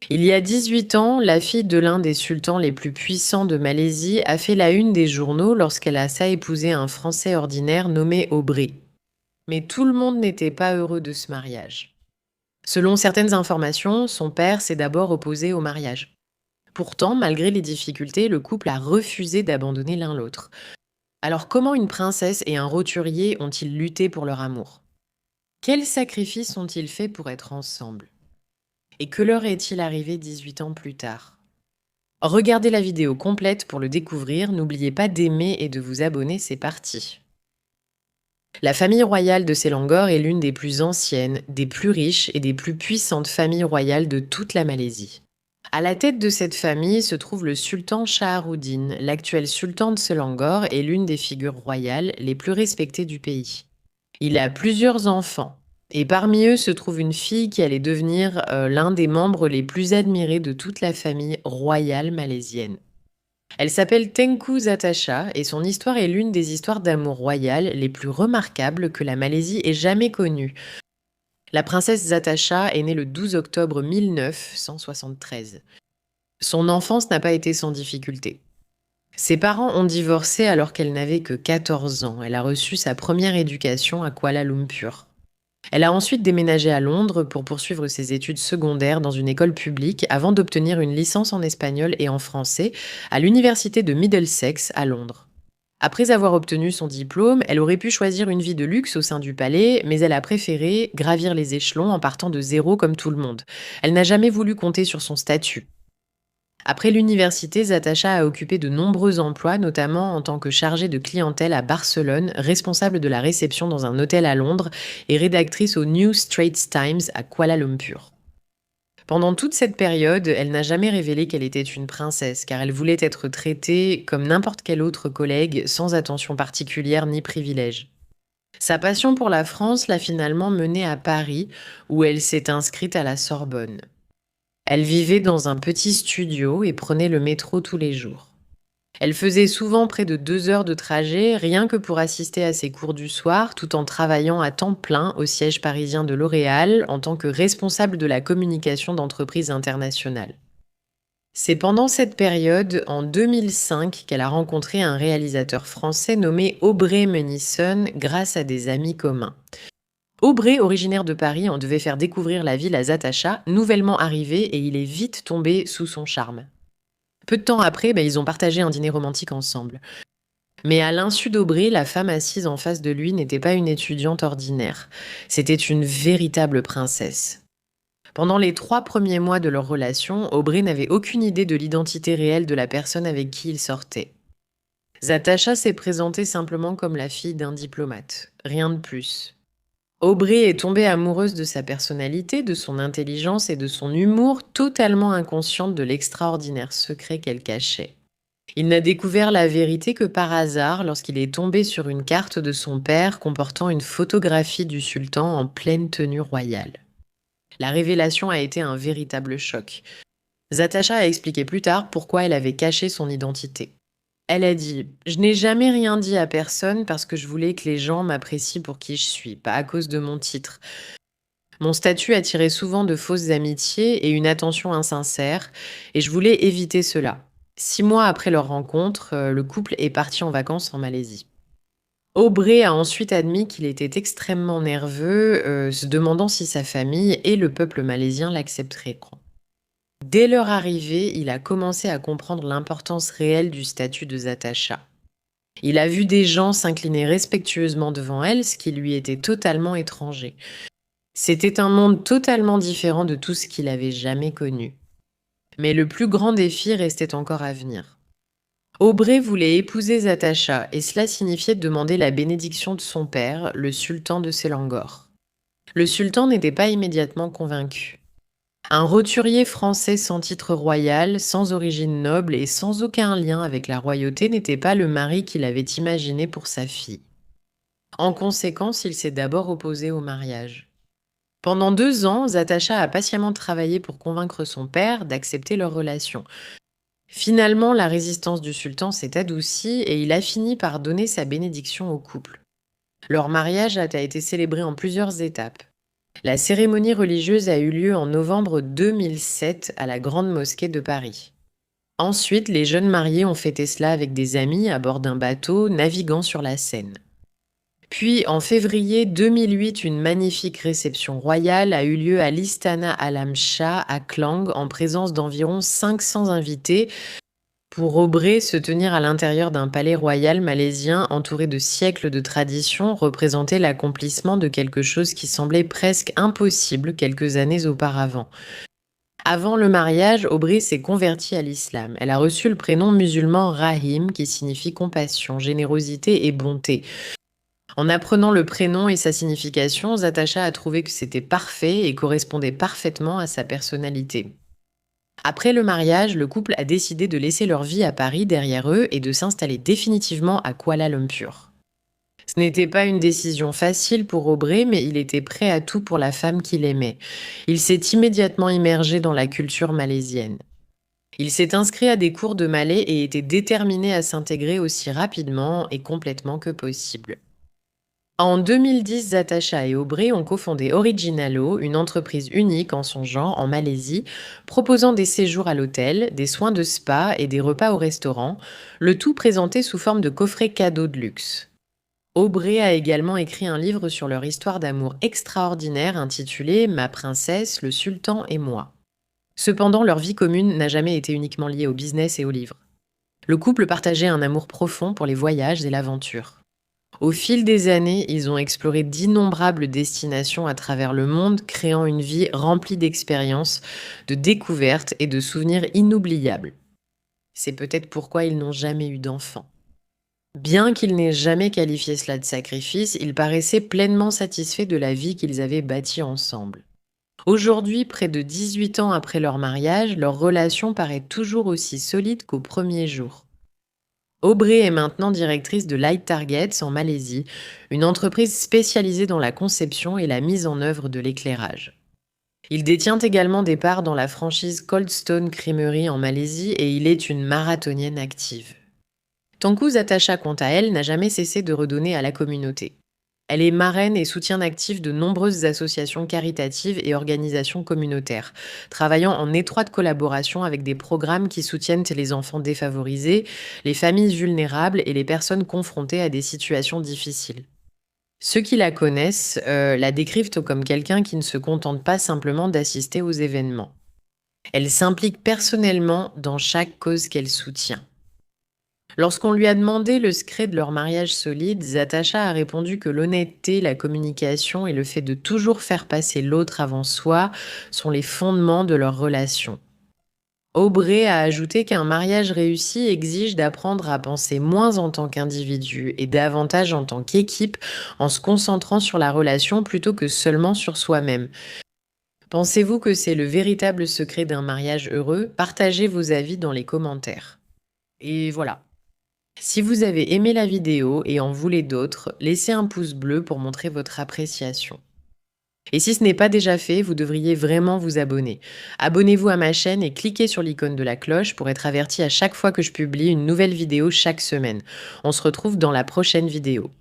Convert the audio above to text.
Il y a 18 ans, la fille de l'un des sultans les plus puissants de Malaisie a fait la une des journaux lorsqu'elle a épousé un Français ordinaire nommé Aubry. Mais tout le monde n'était pas heureux de ce mariage. Selon certaines informations, son père s'est d'abord opposé au mariage. Pourtant, malgré les difficultés, le couple a refusé d'abandonner l'un l'autre. Alors comment une princesse et un roturier ont-ils lutté pour leur amour? Quels sacrifices ont-ils faits pour être ensemble? Et que leur est-il arrivé 18 ans plus tard? Regardez la vidéo complète pour le découvrir, n'oubliez pas d'aimer et de vous abonner, c'est parti. La famille royale de Selangor est l'une des plus anciennes, des plus riches et des plus puissantes familles royales de toute la Malaisie. À la tête de cette famille se trouve le sultan Shaharuddin, l'actuel sultan de Selangor est l'une des figures royales les plus respectées du pays. Il a plusieurs enfants, et parmi eux se trouve une fille qui allait devenir l'un des membres les plus admirés de toute la famille royale malaisienne. Elle s'appelle Tengku Zatasha et son histoire est l'une des histoires d'amour royal les plus remarquables que la Malaisie ait jamais connues. La princesse Zatasha est née le 12 octobre 1973. Son enfance n'a pas été sans difficulté. Ses parents ont divorcé alors qu'elle n'avait que 14 ans. Elle a reçu sa première éducation à Kuala Lumpur. Elle a ensuite déménagé à Londres pour poursuivre ses études secondaires dans une école publique avant d'obtenir une licence en espagnol et en français à l'université de Middlesex à Londres. Après avoir obtenu son diplôme, elle aurait pu choisir une vie de luxe au sein du palais, mais elle a préféré gravir les échelons en partant de zéro comme tout le monde. Elle n'a jamais voulu compter sur son statut. Après l'université, Zatasha a occupé de nombreux emplois, notamment en tant que chargée de clientèle à Barcelone, responsable de la réception dans un hôtel à Londres et rédactrice au New Straits Times à Kuala Lumpur. Pendant toute cette période, elle n'a jamais révélé qu'elle était une princesse, car elle voulait être traitée comme n'importe quel autre collègue, sans attention particulière ni privilège. Sa passion pour la France l'a finalement menée à Paris, où elle s'est inscrite à la Sorbonne. Elle vivait dans un petit studio et prenait le métro tous les jours. Elle faisait souvent près de 2 heures de trajet, rien que pour assister à ses cours du soir, tout en travaillant à temps plein au siège parisien de L'Oréal en tant que responsable de la communication d'entreprises internationales. C'est pendant cette période, en 2005, qu'elle a rencontré un réalisateur français nommé Aubrey Munison grâce à des amis communs. Aubrey, originaire de Paris, en devait faire découvrir la ville à Zatasha, nouvellement arrivé, et il est vite tombé sous son charme. Peu de temps après, ils ont partagé un dîner romantique ensemble. Mais à l'insu d'Aubrey, la femme assise en face de lui n'était pas une étudiante ordinaire. C'était une véritable princesse. Pendant les 3 premiers mois de leur relation, Aubrey n'avait aucune idée de l'identité réelle de la personne avec qui il sortait. Zatasha s'est présentée simplement comme la fille d'un diplomate, rien de plus. Aubrey est tombée amoureuse de sa personnalité, de son intelligence et de son humour, totalement inconsciente de l'extraordinaire secret qu'elle cachait. Il n'a découvert la vérité que par hasard lorsqu'il est tombé sur une carte de son père comportant une photographie du sultan en pleine tenue royale. La révélation a été un véritable choc. Zatasha a expliqué plus tard pourquoi elle avait caché son identité. Elle a dit: «Je n'ai jamais rien dit à personne parce que je voulais que les gens m'apprécient pour qui je suis, pas à cause de mon titre. Mon statut attirait souvent de fausses amitiés et une attention insincère, et je voulais éviter cela.» 6 mois après leur rencontre, le couple est parti en vacances en Malaisie. Aubrey a ensuite admis qu'il était extrêmement nerveux, se demandant si sa famille et le peuple malaisien l'accepteraient. Dès leur arrivée, il a commencé à comprendre l'importance réelle du statut de Zatasha. Il a vu des gens s'incliner respectueusement devant elle, ce qui lui était totalement étranger. C'était un monde totalement différent de tout ce qu'il avait jamais connu. Mais le plus grand défi restait encore à venir. Aubrey voulait épouser Zatasha, et cela signifiait demander la bénédiction de son père, le sultan de Selangor. Le sultan n'était pas immédiatement convaincu. Un roturier français sans titre royal, sans origine noble et sans aucun lien avec la royauté n'était pas le mari qu'il avait imaginé pour sa fille. En conséquence, il s'est d'abord opposé au mariage. Pendant 2 ans, Zatasha a patiemment travaillé pour convaincre son père d'accepter leur relation. Finalement, la résistance du sultan s'est adoucie et il a fini par donner sa bénédiction au couple. Leur mariage a été célébré en plusieurs étapes. La cérémonie religieuse a eu lieu en novembre 2007 à la Grande Mosquée de Paris. Ensuite, les jeunes mariés ont fêté cela avec des amis à bord d'un bateau naviguant sur la Seine. Puis, en février 2008, une magnifique réception royale a eu lieu à l'Istana Alam Shah à Klang en présence d'environ 500 invités pour Aubrey se tenir à l'intérieur d'un palais royal malaisien entouré de siècles de tradition représentait l'accomplissement de quelque chose qui semblait presque impossible quelques années auparavant. Avant le mariage, Aubrey s'est convertie à l'islam. Elle a reçu le prénom musulman Rahim qui signifie compassion, générosité et bonté. En apprenant le prénom et sa signification, Zatasha a trouvé que c'était parfait et correspondait parfaitement à sa personnalité. Après le mariage, le couple a décidé de laisser leur vie à Paris derrière eux et de s'installer définitivement à Kuala Lumpur. Ce n'était pas une décision facile pour Aubrey, mais il était prêt à tout pour la femme qu'il aimait. Il s'est immédiatement immergé dans la culture malaisienne. Il s'est inscrit à des cours de malais et était déterminé à s'intégrer aussi rapidement et complètement que possible. En 2010, Zatasha et Aubrey ont cofondé Originalo, une entreprise unique en son genre en Malaisie, proposant des séjours à l'hôtel, des soins de spa et des repas au restaurant, le tout présenté sous forme de coffrets cadeaux de luxe. Aubrey a également écrit un livre sur leur histoire d'amour extraordinaire intitulé Ma princesse, le sultan et moi. Cependant, leur vie commune n'a jamais été uniquement liée au business et aux livres. Le couple partageait un amour profond pour les voyages et l'aventure. Au fil des années, ils ont exploré d'innombrables destinations à travers le monde, créant une vie remplie d'expériences, de découvertes et de souvenirs inoubliables. C'est peut-être pourquoi ils n'ont jamais eu d'enfants. Bien qu'ils n'aient jamais qualifié cela de sacrifice, ils paraissaient pleinement satisfaits de la vie qu'ils avaient bâtie ensemble. Aujourd'hui, près de 18 ans après leur mariage, leur relation paraît toujours aussi solide qu'au premier jour. Aubrey est maintenant directrice de Light Targets en Malaisie, une entreprise spécialisée dans la conception et la mise en œuvre de l'éclairage. Il détient également des parts dans la franchise Coldstone Creamery en Malaisie et il est une marathonienne active. Tangku Zatasha, quant à elle, n'a jamais cessé de redonner à la communauté. Elle est marraine et soutien actif de nombreuses associations caritatives et organisations communautaires, travaillant en étroite collaboration avec des programmes qui soutiennent les enfants défavorisés, les familles vulnérables et les personnes confrontées à des situations difficiles. Ceux qui la connaissent la décrivent comme quelqu'un qui ne se contente pas simplement d'assister aux événements. Elle s'implique personnellement dans chaque cause qu'elle soutient. Lorsqu'on lui a demandé le secret de leur mariage solide, Zatasha a répondu que l'honnêteté, la communication et le fait de toujours faire passer l'autre avant soi sont les fondements de leur relation. Aubrey a ajouté qu'un mariage réussi exige d'apprendre à penser moins en tant qu'individu et davantage en tant qu'équipe en se concentrant sur la relation plutôt que seulement sur soi-même. Pensez-vous que c'est le véritable secret d'un mariage heureux? Partagez vos avis dans les commentaires. Et voilà. Si vous avez aimé la vidéo et en voulez d'autres, laissez un pouce bleu pour montrer votre appréciation. Et si ce n'est pas déjà fait, vous devriez vraiment vous abonner. Abonnez-vous à ma chaîne et cliquez sur l'icône de la cloche pour être averti à chaque fois que je publie une nouvelle vidéo chaque semaine. On se retrouve dans la prochaine vidéo.